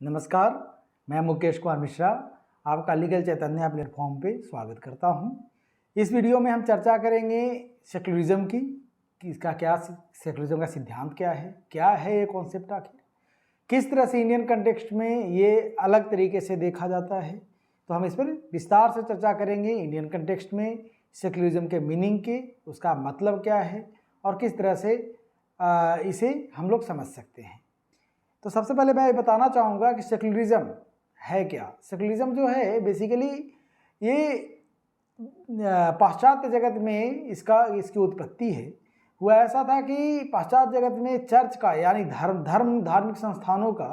नमस्कार, मैं मुकेश कुमार मिश्रा आपका लीगल चैतन्य प्लेटफॉर्म पे स्वागत करता हूं। इस वीडियो में हम चर्चा करेंगे सेक्युलरिज्म की कि इसका क्या सेक्युलरिज्म का सिद्धांत क्या है ये कॉन्सेप्ट आखिर किस तरह से इंडियन कंटेक्स्ट में ये अलग तरीके से देखा जाता है। तो हम इस पर विस्तार से चर्चा करेंगे इंडियन कंटेक्स्ट में सेक्युलरिज्म के मीनिंग के, उसका मतलब क्या है और किस तरह से इसे हम लोग समझ सकते हैं। तो सबसे पहले मैं ये बताना चाहूँगा कि सेक्युलरिज्म है क्या। सेक्युलरिज्म जो है बेसिकली ये पाश्चात्य जगत में इसकी उत्पत्ति है। हुआ ऐसा था कि पाश्चात्य जगत में चर्च का यानी धार्मिक संस्थानों का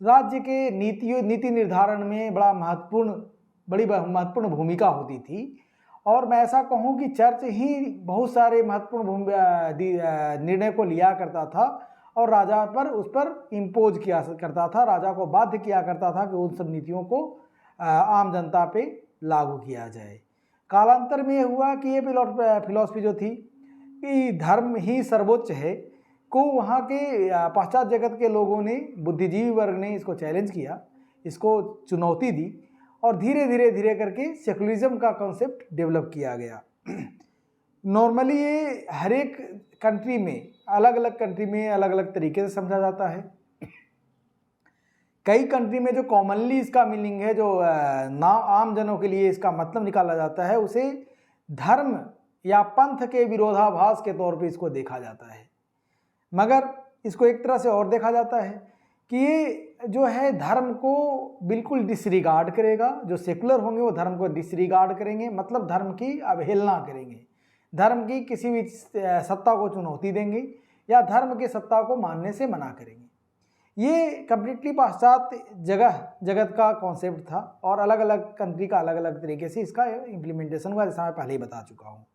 राज्य के नीति निर्धारण में बड़ी महत्वपूर्ण भूमिका होती थी। और मैं ऐसा कहूँ कि चर्च ही बहुत सारे महत्वपूर्ण निर्णय को लिया करता था और राजा पर उस पर इम्पोज किया करता था, राजा को बाध्य किया करता था कि उन सब नीतियों को आम जनता पे लागू किया जाए। कालांतर में हुआ कि ये फिलॉसफी जो थी कि धर्म ही सर्वोच्च है को वहाँ के पाश्चात्य जगत के लोगों ने, बुद्धिजीवी वर्ग ने इसको चैलेंज किया, इसको चुनौती दी और धीरे करके सेक्युलरिज्म का कॉन्सेप्ट डेवलप किया गया। नॉर्मली ये हर एक कंट्री में अलग अलग तरीके से समझा जाता है। कई कंट्री में जो कॉमनली इसका मीनिंग है, जो आम जनों के लिए इसका मतलब निकाला जाता है, उसे धर्म या पंथ के विरोधाभास के तौर पे इसको देखा जाता है। मगर इसको एक तरह से और देखा जाता है कि ये जो है धर्म को बिल्कुल डिसरिगार्ड करेगा। जो सेकुलर होंगे वो धर्म को डिसरिगार्ड करेंगे, मतलब धर्म की अवहेलना करेंगे, धर्म की किसी भी सत्ता को चुनौती देंगे या धर्म की सत्ता को मानने से मना करेंगे। ये कम्प्लीटली पाश्चात्य जगत का कॉन्सेप्ट था और अलग अलग कंट्री का अलग अलग तरीके से इसका इम्प्लीमेंटेशन हुआ, जैसा मैं पहले ही बता चुका हूँ।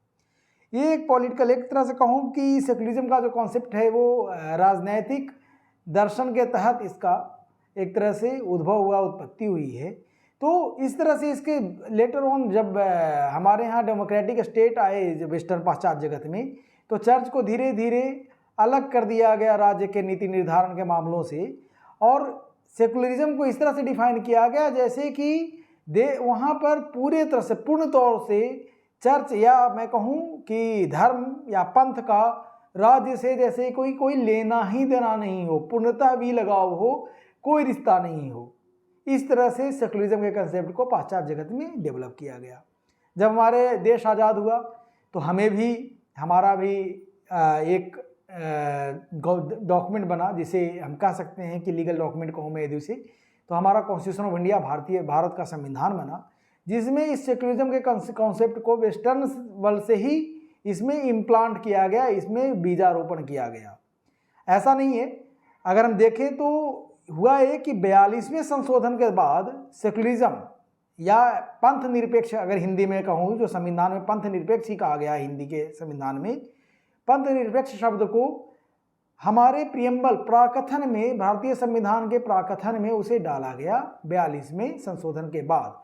ये एक पॉलिटिकल, एक तरह से कहूँ कि सेकुलरिज्म का जो कॉन्सेप्ट है वो राजनैतिक दर्शन के तहत इसका एक तरह से उत्पत्ति हुई है। तो इस तरह से इसके लेटर ऑन जब हमारे यहाँ डेमोक्रेटिक स्टेट आए वेस्टर्न पाश्चात्य जगत में, तो चर्च को धीरे धीरे अलग कर दिया गया राज्य के नीति निर्धारण के मामलों से और सेकुलरिज्म को इस तरह से डिफाइन किया गया जैसे कि वहाँ पर पूर्ण तौर से चर्च या मैं कहूँ कि धर्म या पंथ का राज्य से जैसे कोई लेना ही देना नहीं हो, पूर्णतः भी लगाव हो, कोई रिश्ता नहीं हो। इस तरह से सेकुलरिज्म के कंसेप्ट को पाश्चात्य जगत में डेवलप किया गया। जब हमारे देश आज़ाद हुआ तो हमारा भी एक डॉक्यूमेंट बना, जिसे हम कह सकते हैं कि लीगल डॉक्यूमेंट कहूँ मैं यदि उसे, तो हमारा कॉन्स्टिट्यूशन ऑफ इंडिया भारत का संविधान बना, जिसमें इस सेकुलरिज्म के कॉन्सेप्ट को वेस्टर्न वर्ल्ड से ही इसमें इम्प्लांट किया गया, इसमें बीजारोपण किया गया। ऐसा नहीं है, अगर हम देखें तो हुआ है कि 42वें संशोधन के बाद सेकुलरिज्म या पंथ निरपेक्ष, अगर हिंदी में कहूँ, जो संविधान में पंथ निरपेक्ष ही कहा गया है, हिंदी के संविधान में पंथ निरपेक्ष शब्द को हमारे प्रियम्बल प्राकथन में, भारतीय संविधान के प्राकथन में उसे डाला गया 42वें संशोधन के बाद।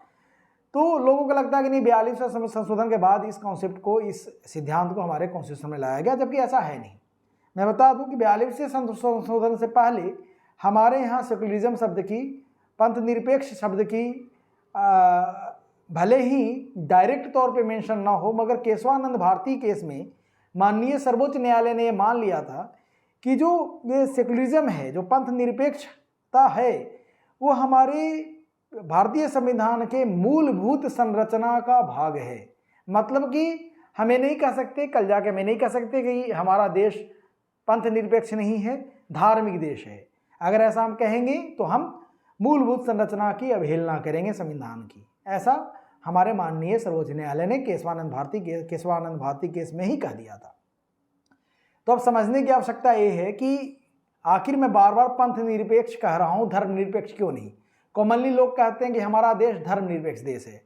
तो लोगों को लगता है कि नहीं, 42वें संशोधन के बाद इस कॉन्सेप्ट को, इस सिद्धांत को हमारे कॉन्स्टिट्यूशन में लाया गया, जबकि ऐसा है नहीं। मैं बता दूं कि 42वें संशोधन से पहले हमारे यहाँ सेकुलरिज्म शब्द की, पंथ निरपेक्ष शब्द की भले ही डायरेक्ट तौर पे मेंशन ना हो, मगर केशवानंद भारती केस में माननीय सर्वोच्च न्यायालय ने यह मान लिया था कि जो ये सेकुलरिज्म है, जो पंथ निरपेक्षता है, वो हमारे भारतीय संविधान के मूलभूत संरचना का भाग है। मतलब कि हमें नहीं कह सकते, कल जाके मैं नहीं कह सकते कि हमारा देश पंथ निरपेक्ष नहीं है, धार्मिक देश है। अगर ऐसा हम कहेंगे तो हम मूलभूत संरचना की अवहेलना करेंगे संविधान की। ऐसा हमारे माननीय सर्वोच्च न्यायालय ने केशवानंद भारती केस में ही कह दिया था। तो अब समझने की आवश्यकता ये है कि आखिर मैं बार बार पंथ निरपेक्ष कह रहा हूँ, धर्म निरपेक्ष क्यों नहीं। कॉमनली लोग कहते हैं कि हमारा देश धर्म निरपेक्ष देश है।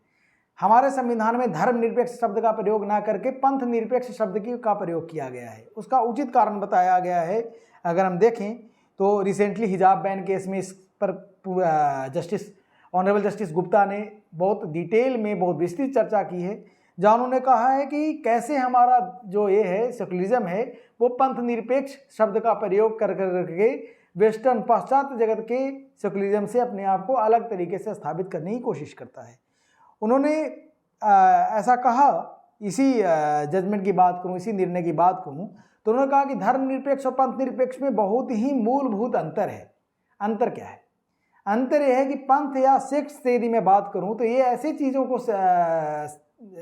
हमारे संविधान में धर्म निरपेक्ष शब्द का प्रयोग ना करके पंथ निरपेक्ष शब्द का प्रयोग किया गया है। उसका उचित कारण बताया गया है। अगर हम देखें तो रिसेंटली हिजाब बैन केस में इस पर ऑनरेबल जस्टिस गुप्ता ने बहुत डिटेल में, बहुत विस्तृत चर्चा की है, जहाँ उन्होंने कहा है कि कैसे हमारा जो ये है सेकुलरिज्म है, वो पंथ निरपेक्ष शब्द का प्रयोग कर करके वेस्टर्न पाश्चात्य जगत के सेकुलरिज्म से अपने आप को अलग तरीके से स्थापित करने की कोशिश करता है। उन्होंने ऐसा कहा, इसी जजमेंट की बात करूं, इसी निर्णय की बात कहूं तो उन्होंने कहा कि धर्मनिरपेक्ष और पंथ निरपेक्ष में बहुत ही मूलभूत अंतर है। अंतर क्या है? अंतर यह है कि पंथ या सेक्ट से यदि मैं बात करूं तो ये ऐसी चीज़ों को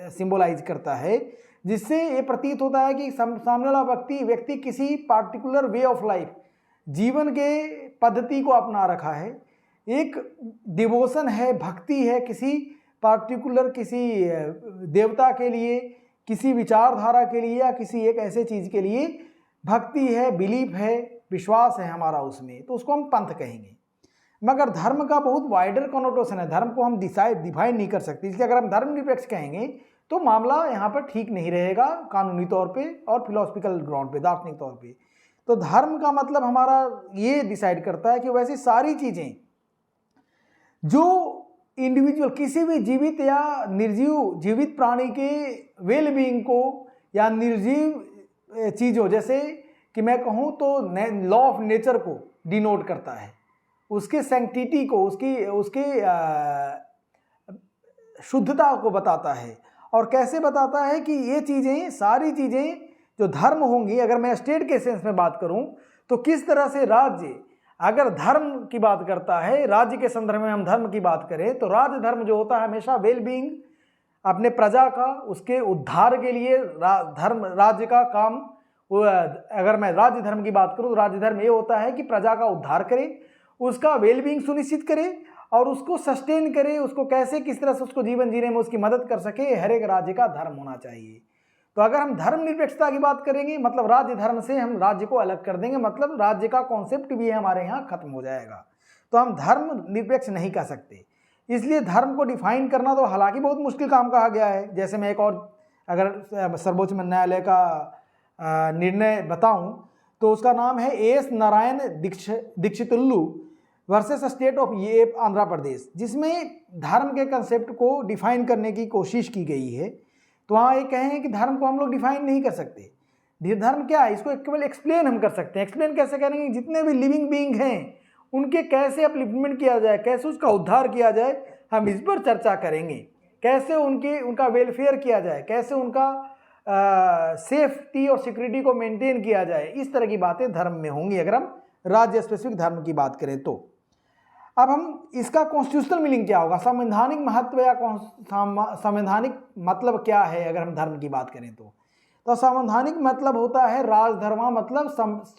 सिंबलाइज करता है जिससे ये प्रतीत होता है कि सामने वाला व्यक्ति किसी पार्टिकुलर वे ऑफ लाइफ, जीवन के पद्धति को अपना रखा है, एक डिवोशन है, भक्ति है किसी पार्टिकुलर, किसी देवता के लिए, किसी विचारधारा के लिए या किसी एक ऐसे चीज़ के लिए भक्ति है, बिलीफ है, विश्वास है हमारा उसमें, तो उसको हम पंथ कहेंगे। मगर धर्म का बहुत वाइडर कॉनोटेशन है, धर्म को हम डिफाइन नहीं कर सकते, इसलिए अगर हम धर्मनिरपेक्ष कहेंगे तो मामला यहाँ पर ठीक नहीं रहेगा कानूनी तौर पे और फिलोसफिकल ग्राउंड पे, दार्शनिक तौर पे। तो धर्म का मतलब हमारा ये डिसाइड करता है कि वैसी सारी चीज़ें जो इंडिविजुअल, किसी भी जीवित या निर्जीव जीवित प्राणी के वेल बीइंग को या निर्जीव चीज़ हो, जैसे कि मैं कहूँ तो लॉ ऑफ नेचर को डिनोट करता है, उसके सैंक्टिटी को, उसके शुद्धता को बताता है। और कैसे बताता है कि ये चीज़ें, सारी चीज़ें जो धर्म होंगी, अगर मैं स्टेट के सेंस में बात करूं तो किस तरह से राज्य अगर धर्म की बात करता है, राज्य के संदर्भ में हम धर्म की बात करें तो राज्य धर्म जो होता है हमेशा वेल बीइंग अपने प्रजा का, उसके उद्धार के लिए धर्म, राज्य का काम, अगर मैं राज्य धर्म की बात करूं तो राज्य धर्म ये होता है कि प्रजा का उद्धार करे, उसका वेल बीइंग सुनिश्चित करे और उसको सस्टेन करे, उसको कैसे किस तरह से उसको जीवन जीने में उसकी मदद कर सके, हर एक राज्य का धर्म होना चाहिए। तो अगर हम धर्मनिरपेक्षता की बात करेंगे मतलब राज्य धर्म से हम राज्य को अलग कर देंगे, मतलब राज्य का कॉन्सेप्ट भी हमारे यहाँ खत्म हो जाएगा, तो हम धर्म निरपेक्ष नहीं कह सकते। इसलिए धर्म को डिफाइन करना तो हालांकि बहुत मुश्किल काम कहा गया है। जैसे मैं एक और अगर सर्वोच्च न्यायालय का निर्णय बताऊं तो उसका नाम है S Narayan Dikshitulu versus state of ये आंध्र प्रदेश, जिसमें धर्म के कंसेप्ट को डिफाइन करने की कोशिश की गई है। तो वहाँ ये कहें कि धर्म को हम लोग डिफाइन नहीं कर सकते। धर्म क्या है, इसको केवल एक्सप्लेन हम कर सकते हैं। एक्सप्लेन कैसे करेंगे? जितने भी लिविंग बीइंग हैं उनके कैसे अपलिफ्टमेंट किया जाए, कैसे उसका उद्धार किया जाए, हम इस पर चर्चा करेंगे। कैसे उनका वेलफेयर किया जाए, कैसे उनका सेफ्टी और सिक्योरिटी को मेंटेन किया जाए, इस तरह की बातें धर्म में होंगी अगर हम राज्य स्पेसिफिक धर्म की बात करें तो। अब हम इसका कॉन्स्टिट्यूशनल मीनिंग क्या होगा, संवैधानिक महत्व या संवैधानिक मतलब क्या है अगर हम धर्म की बात करें तो संवैधानिक मतलब होता है राजधर्म, मतलब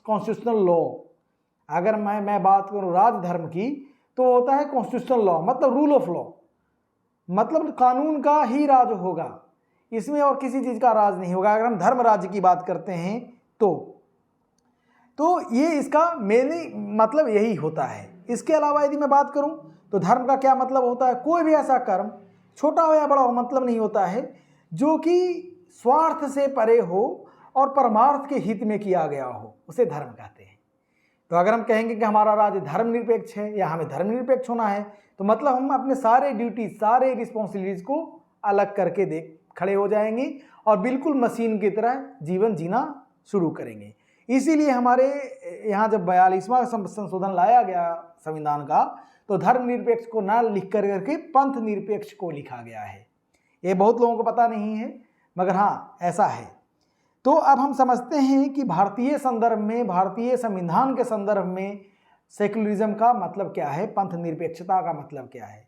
कॉन्स्टिट्यूशनल लॉ। अगर मैं बात करूं राजधर्म की तो होता है कॉन्स्टिट्यूशनल लॉ, मतलब रूल ऑफ लॉ, मतलब कानून का ही राज होगा, इसमें और किसी चीज़ का राज नहीं होगा। अगर हम धर्म राज्य की बात करते हैं तो ये इसका मेन मतलब यही होता है। इसके अलावा यदि मैं बात करूं तो धर्म का क्या मतलब होता है, कोई भी ऐसा कर्म छोटा हो या बड़ा हो मतलब नहीं होता है जो कि स्वार्थ से परे हो और परमार्थ के हित में किया गया हो, उसे धर्म कहते हैं। तो अगर हम कहेंगे कि हमारा राज्य धर्मनिरपेक्ष है या हमें धर्मनिरपेक्ष होना है तो मतलब हम अपने सारे ड्यूटीज, सारे रिस्पॉन्सिबिलिटीज को अलग करके खड़े हो जाएंगे और बिल्कुल मशीन की तरह जीवन जीना शुरू करेंगे। इसीलिए हमारे यहाँ जब 42वां संशोधन लाया गया संविधान का तो धर्मनिरपेक्ष को ना लिख करके पंथ निरपेक्ष को लिखा गया है। ये बहुत लोगों को पता नहीं है, मगर हाँ ऐसा है। तो अब हम समझते हैं कि भारतीय संदर्भ में, भारतीय संविधान के संदर्भ में सेकुलरिज्म का मतलब क्या है, पंथ निरपेक्षता का मतलब क्या है।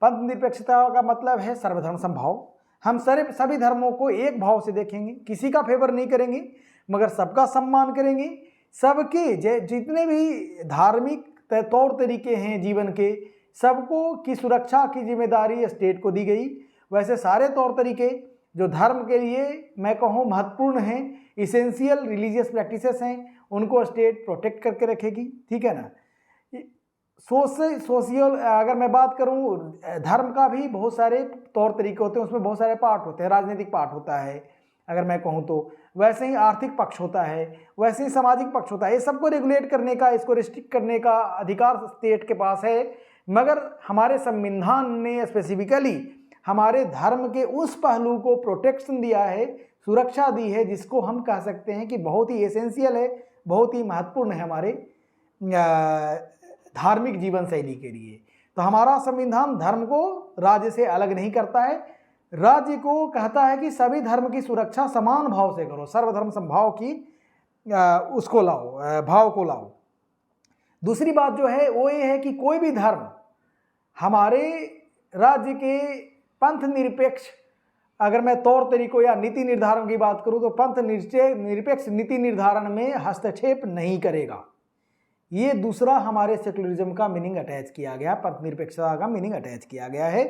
पंथ निरपेक्षता का मतलब है सर्वधर्म समभाव। हम सभी धर्मों को एक भाव से देखेंगे, किसी का फेवर नहीं करेंगे मगर सबका सम्मान करेंगे। सबके जितने भी धार्मिक तौर तरीके हैं जीवन के, सबको की सुरक्षा की जिम्मेदारी स्टेट को दी गई। वैसे सारे तौर तरीके जो धर्म के लिए मैं कहूँ महत्वपूर्ण हैं, इसेंशियल रिलीजियस प्रैक्टिसेस हैं, उनको स्टेट प्रोटेक्ट करके रखेगी, ठीक है ना। सोशियल अगर मैं बात करूं, धर्म का भी बहुत सारे तौर तरीके होते हैं, उसमें बहुत सारे पार्ट होते हैं। राजनीतिक पार्ट होता है अगर मैं कहूं तो, वैसे ही आर्थिक पक्ष होता है, वैसे ही सामाजिक पक्ष होता है। ये सबको रेगुलेट करने का, इसको रिस्ट्रिक्ट करने का अधिकार स्टेट के पास है। मगर हमारे संविधान ने स्पेसिफिकली हमारे धर्म के उस पहलू को प्रोटेक्शन दिया है, सुरक्षा दी है, जिसको हम कह सकते हैं कि बहुत ही एसेंशियल है, बहुत ही महत्वपूर्ण है हमारे धार्मिक जीवन शैली के लिए। तो हमारा संविधान धर्म को राज्य से अलग नहीं करता है, राज्य को कहता है कि सभी धर्म की सुरक्षा समान भाव से करो, सर्वधर्म समभाव की उसको लाओ, भाव को लाओ। दूसरी बात जो है वो ये है कि कोई भी धर्म हमारे राज्य के पंथ निरपेक्ष, अगर मैं तौर तरीकों या नीति निर्धारण की बात करूं तो पंथ निरपेक्ष नीति निर्धारण में हस्तक्षेप नहीं करेगा। ये दूसरा हमारे सेकुलरिज्म का मीनिंग अटैच किया गया, पंथ निरपेक्षता का मीनिंग अटैच किया गया है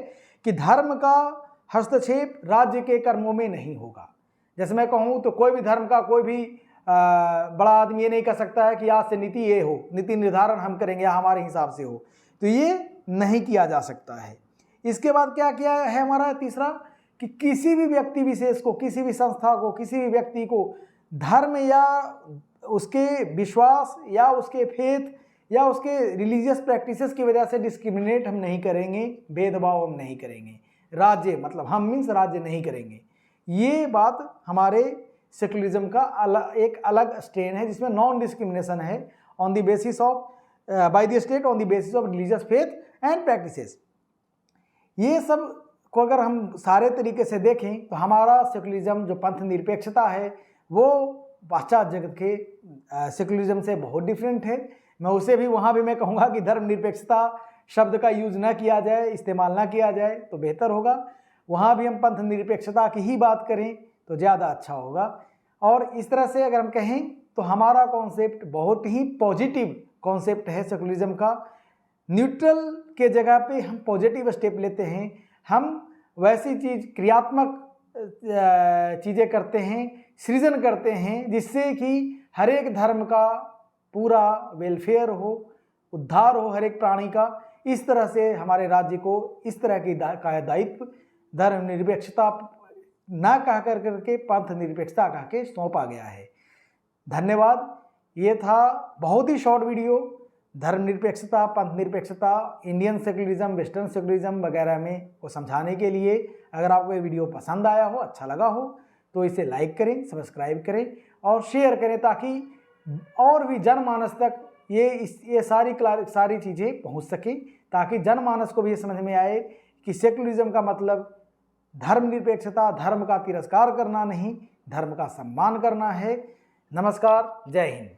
कि धर्म का हस्तक्षेप राज्य के कर्मों में नहीं होगा। जैसे मैं कहूँ तो कोई भी धर्म का कोई भी बड़ा आदमी ये नहीं कह सकता है कि आज से नीति ये हो, नीति निर्धारण हम करेंगे या हमारे हिसाब से हो, तो ये नहीं किया जा सकता है। इसके बाद क्या किया है हमारा तीसरा, कि किसी भी व्यक्ति विशेष को, किसी भी संस्था को, किसी भी व्यक्ति को धर्म या उसके विश्वास या उसके फेथ या उसके रिलीजियस प्रैक्टिसेस की वजह से डिस्क्रिमिनेट हम नहीं करेंगे, भेदभाव हम नहीं करेंगे। राज्य मतलब हम मीन्स राज्य नहीं करेंगे। ये बात हमारे सेकुलरिज्म का एक अलग स्ट्रेन है, जिसमें नॉन डिस्क्रिमिनेशन है on the basis of by the state on the basis of religious faith and practices. ये सब को अगर हम सारे तरीके से देखें तो हमारा सेकुलरिज्म जो पंथ निरपेक्षता है वो पाश्चात्य जगत के सेकुलरिज्म से बहुत डिफरेंट है। मैं उसे भी वहाँ भी मैं कहूँगा कि धर्मनिरपेक्षता शब्द का यूज ना किया जाए, इस्तेमाल ना किया जाए तो बेहतर होगा। वहाँ भी हम पंथ निरपेक्षता की ही बात करें तो ज़्यादा अच्छा होगा। और इस तरह से अगर हम कहें तो हमारा कॉन्सेप्ट बहुत ही पॉजिटिव कॉन्सेप्ट है सेकुलरिज्म का। न्यूट्रल के जगह पे हम पॉजिटिव स्टेप लेते हैं, हम वैसी चीज़ क्रियात्मक चीज़ें करते हैं, सृजन करते हैं जिससे कि हर एक धर्म का पूरा वेलफेयर हो, उद्धार हो हर एक प्राणी का। इस तरह से हमारे राज्य को इस तरह की का दायित्व धर्मनिरपेक्षता ना कह करके पंथ निरपेक्षता कह के सौंपा गया है। धन्यवाद। ये था बहुत ही शॉर्ट वीडियो धर्मनिरपेक्षता, पंथ निरपेक्षता, इंडियन सेकुलरिज्म, वेस्टर्न सेकुलरिज्म वगैरह में को समझाने के लिए। अगर आपको ये वीडियो पसंद आया हो, अच्छा लगा हो तो इसे लाइक करें, सब्सक्राइब करें और शेयर करें ताकि और भी जनमानस तक ये सारी चीज़ें पहुंच सकें, ताकि जनमानस को भी ये समझ में आए कि सेकुलरिज्म का मतलब धर्मनिरपेक्षता, धर्म का तिरस्कार करना नहीं, धर्म का सम्मान करना है। नमस्कार, जय हिंद।